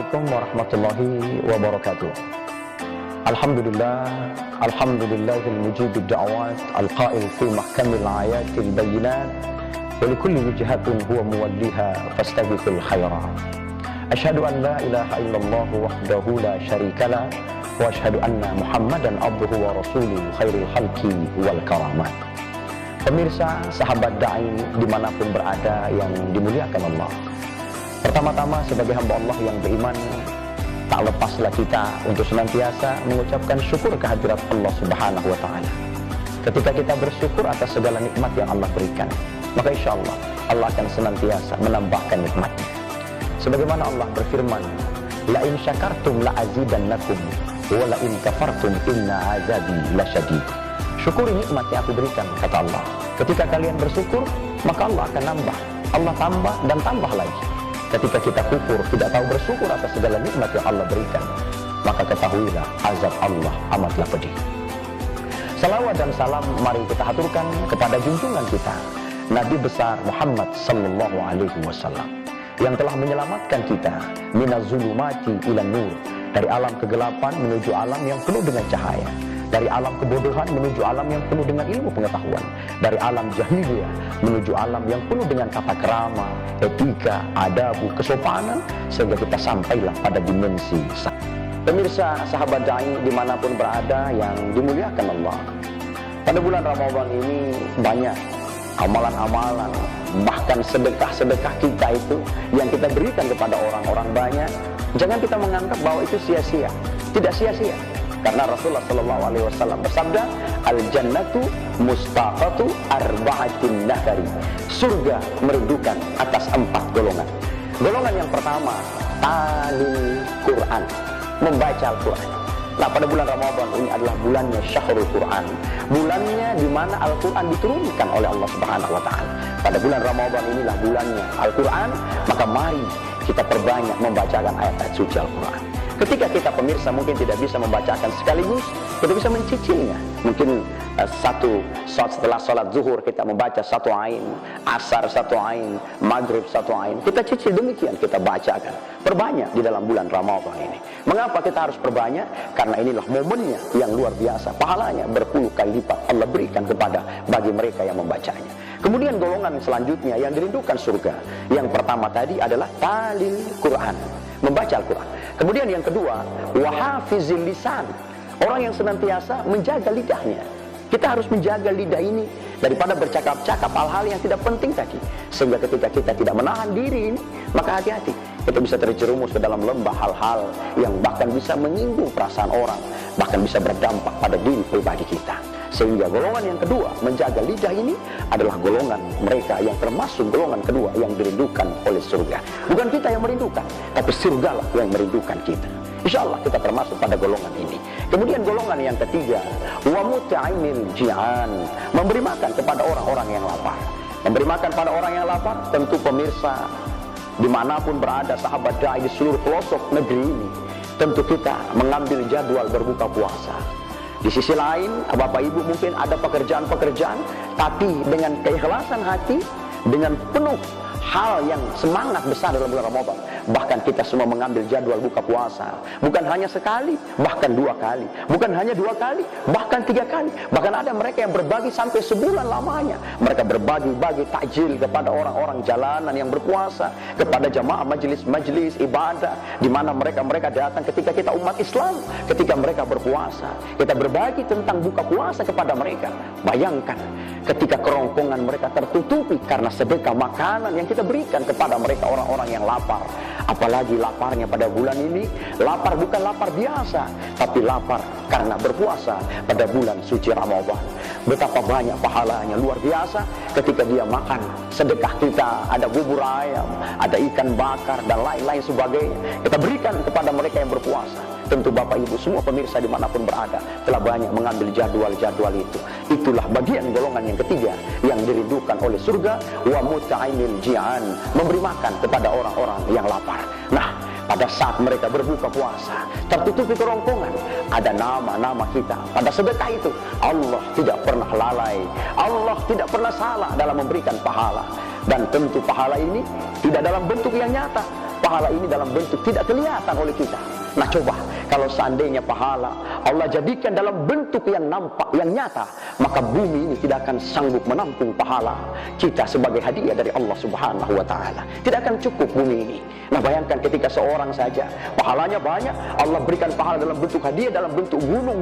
Assalamualaikum warahmatullahi wabarakatuh. Alhamdulillah, alhamdulillahil mujibid da'awat, al-qail fi mahkamil ayatil bayinat, wa likulli wijhatin huwa muwalliha fastabiqul khairat. Asyhadu an la ilaha illallah wahdahu la syarikalah, wa asyhadu anna Muhammadan abduhu wa rasuluhu khairul khalqi wal karamat. Pemirsa, sahabat da'i dimanapun berada yang dimuliakan Allah. Pertama-tama sebagai hamba Allah yang beriman, tak lepaslah kita untuk senantiasa mengucapkan syukur kehadirat Allah Subhanahu wa Ta'ala. Ketika kita bersyukur atas segala nikmat yang Allah berikan, maka insya Allah Allah akan senantiasa menambahkan nikmatnya. Sebagaimana Allah berfirman, la in syakartum la azidannakum wa la in kafartum inna azabi lasyadid. Syukuri nikmat yang aku berikan, kata Allah. Ketika kalian bersyukur, maka Allah akan nambah. Allah tambah dan tambah lagi. Ketika kita kufur, tidak tahu bersyukur atas segala nikmat yang Allah berikan, maka ketahuilah azab Allah amatlah pedih. Salawat dan salam mari kita haturkan kepada junjungan kita, Nabi besar Muhammad sallallahu alaihi wasallam, yang telah menyelamatkan kita minaz zulumati ilan nur, dari alam kegelapan menuju alam yang penuh dengan cahaya, dari alam kebodohan menuju alam yang penuh dengan ilmu pengetahuan, dari alam jahiliyah menuju alam yang penuh dengan tata krama, etika, adabu, kesopanan, sehingga kita sampailah pada dimensi. Pemirsa, sahabat da'i dimanapun berada yang dimuliakan Allah, pada bulan Ramadan ini banyak amalan-amalan, bahkan sedekah-sedekah kita itu yang kita berikan kepada orang-orang banyak. Jangan kita menganggap bahwa itu sia-sia. Tidak sia-sia. Karena Rasulullah SAW bersabda, al-jannatu mustaqatu arba'atin nahari. Surga merindukan atas 4 golongan. Golongan yang pertama, talil Quran, membaca Al-Quran. Nah, pada bulan Ramadan ini adalah bulannya Syahrul Quran, bulannya di mana Al-Quran diturunkan oleh Allah Subhanahu wa Ta'ala. Pada bulan Ramadan inilah bulannya Al-Quran, maka mari kita perbanyak membacakan ayat-ayat suci Al-Quran. Ketika kita pemirsa mungkin tidak bisa membacakan sekaligus, kita bisa mencicilnya. Mungkin satu setelah sholat zuhur kita membaca 1 ain, asar 1 ain, maghrib 1 ain. Kita cicil demikian, kita bacakan. Perbanyak di dalam bulan Ramadan ini. Mengapa kita harus perbanyak? Karena inilah momennya yang luar biasa. Pahalanya berpuluh kali lipat Allah berikan bagi mereka yang membacanya. Kemudian golongan selanjutnya yang dirindukan surga. Yang pertama tadi adalah talil Quran, membaca Al-Quran. Kemudian yang kedua, wahafizil lisan, orang yang senantiasa menjaga lidahnya. Kita harus menjaga lidah ini daripada bercakap-cakap hal-hal yang tidak penting tadi. Sehingga ketika kita tidak menahan diri ini, maka hati-hati. Kita bisa terjerumus ke dalam lembah hal-hal yang bahkan bisa menyinggung perasaan orang, bahkan bisa berdampak pada diri pribadi kita. Sehingga golongan yang kedua, menjaga lidah ini adalah golongan mereka yang termasuk golongan kedua yang dirindukan oleh surga. Bukan kita yang merindukan, tapi surgalah yang merindukan kita. Insya Allah kita termasuk pada golongan ini. Kemudian golongan yang ketiga, wa mut'imil ji'an, memberi makan kepada orang-orang yang lapar. Memberi makan pada orang yang lapar, tentu pemirsa dimanapun berada sahabat da'i di seluruh pelosok negeri ini, tentu kita mengambil jadwal berbuka puasa. Di sisi lain, Bapak Ibu mungkin ada pekerjaan-pekerjaan, tapi dengan keikhlasan hati, dengan penuh hal yang semangat besar dalam bulan Ramadan. Bahkan kita semua mengambil jadwal buka puasa. Bukan hanya sekali, bahkan 2 kali. Bukan hanya 2 kali, bahkan 3 kali. Bahkan ada mereka yang berbagi sampai sebulan lamanya. Mereka berbagi takjil kepada orang-orang jalanan yang berpuasa, kepada jamaah majelis-majelis ibadah, di mana mereka datang ketika kita umat Islam, ketika mereka berpuasa. Kita berbagi tentang buka puasa kepada mereka. Bayangkan, ketika kerongkongan mereka tertutupi karena sedekah makanan yang kita berikan kepada mereka orang-orang yang lapar. Apalagi laparnya pada bulan ini, lapar bukan lapar biasa, tapi lapar karena berpuasa pada bulan suci Ramadan. Betapa banyak pahalanya, luar biasa ketika dia makan sedekah kita, ada bubur ayam, ada ikan bakar dan lain-lain sebagainya, kita berikan kepada mereka yang berpuasa. Tentu Bapak Ibu semua pemirsa dimanapun berada telah banyak mengambil jadwal-jadwal itu. Itulah bagian golongan yang ketiga yang dirindukan oleh surga, wa mut'imil ji'an, memberi makan kepada orang-orang yang lapar. Nah, pada saat mereka berbuka puasa, tertutupi kerongkongan, ada nama-nama kita. Pada sedekah itu, Allah tidak pernah lalai, Allah tidak pernah salah dalam memberikan pahala. Dan tentu pahala ini tidak dalam bentuk yang nyata, pahala ini dalam bentuk tidak kelihatan oleh kita. Nah coba, kalau seandainya pahala Allah jadikan dalam bentuk yang nampak, yang nyata, maka bumi ini tidak akan sanggup menampung pahala kita sebagai hadiah dari Allah Subhanahu wa Ta'ala. Tidak akan cukup bumi ini. Nah bayangkan ketika seorang saja pahalanya banyak, Allah berikan pahala dalam bentuk hadiah, dalam bentuk gunung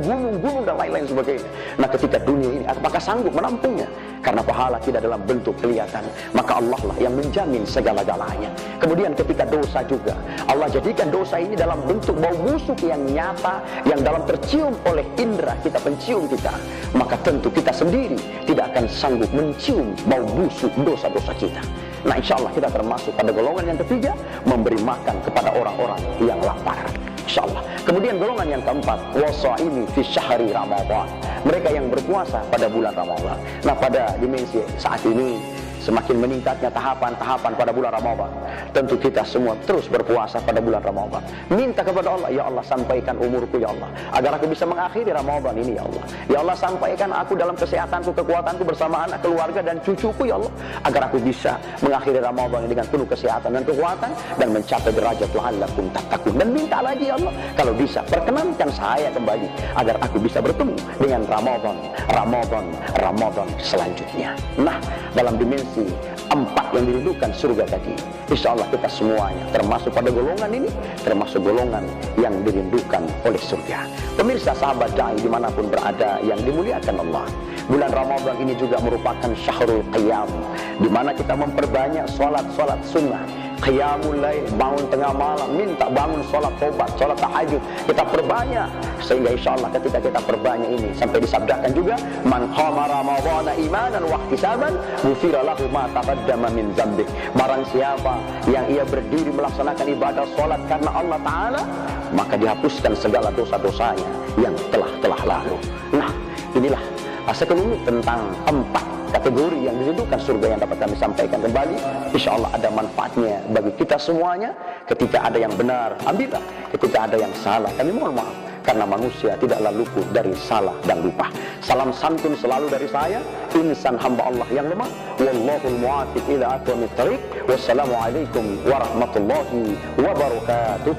dan lain-lain sebagainya. Nah ketika dunia ini apakah sanggup menampungnya? Karena pahala tidak dalam bentuk kelihatan, maka Allah lah yang menjamin segala-galanya. Kemudian ketika dosa juga, Allah jadikan dosa ini dalam bentuk bau busuk yang nyata, yang dalam tercium oleh indera kita, pencium kita. Maka tentu kita sendiri tidak akan sanggup mencium bau busuk dosa-dosa kita. Nah insya Allah kita termasuk pada golongan yang ketiga, memberi makan kepada orang-orang yang lapar, insya Allah. Kemudian golongan yang keempat, wasaimi fi syahri Ramadan, mereka yang berpuasa pada bulan Ramadan. Nah pada dimensi saat ini semakin meningkatnya tahapan-tahapan pada bulan Ramadan, tentu kita semua terus berpuasa pada bulan Ramadan. Minta kepada Allah, ya Allah sampaikan umurku ya Allah, agar aku bisa mengakhiri Ramadan ini ya Allah. Ya Allah sampaikan aku dalam kesehatanku, kekuatanku bersama anak, keluarga dan cucuku ya Allah, agar aku bisa mengakhiri Ramadan ini dengan penuh kesehatan dan kekuatan dan mencapai derajat la'allakum tattaqun. Dan minta lagi ya Allah, kalau bisa perkenankan saya kembali agar aku bisa bertemu dengan Ramadan selanjutnya. Nah dalam dimensi empat yang dirindukan surga tadi, insya Allah kita semuanya termasuk pada golongan ini, termasuk golongan yang dirindukan oleh surga. Pemirsa sahabat da'i dimanapun berada yang dimuliakan Allah, bulan Ramadan ini juga merupakan syahrul qiyam, di mana kita memperbanyak sholat sunnah, qiyamul lail, bangun tengah malam, minta bangun sholat taubat, sholat tahajud, kita perbanyak. Sehingga insya Allah ketika kita perbanyak ini, sampai disabdakan juga, man qama ramadhana imanan wa ihtisaban ghufira lahu ma taqaddama min dzambih. Barang siapa yang ia berdiri melaksanakan ibadah sholat karena Allah Ta'ala, maka dihapuskan segala dosa-dosanya yang telah lalu. Nah inilah sekelumit tentang empat kategori yang dirindukan surga yang dapat kami sampaikan kembali. Insya Allah ada manfaatnya bagi kita semuanya. Ketika ada yang benar, ambillah. Ketika ada yang salah, kami mohon maaf, karena manusia tidaklah luput dari salah dan lupa. Salam santun selalu dari saya, insan hamba Allah yang lemah. Wallahul muwafiq ila aqwamit thariq. Wassalamualaikum warahmatullahi wabarakatuh.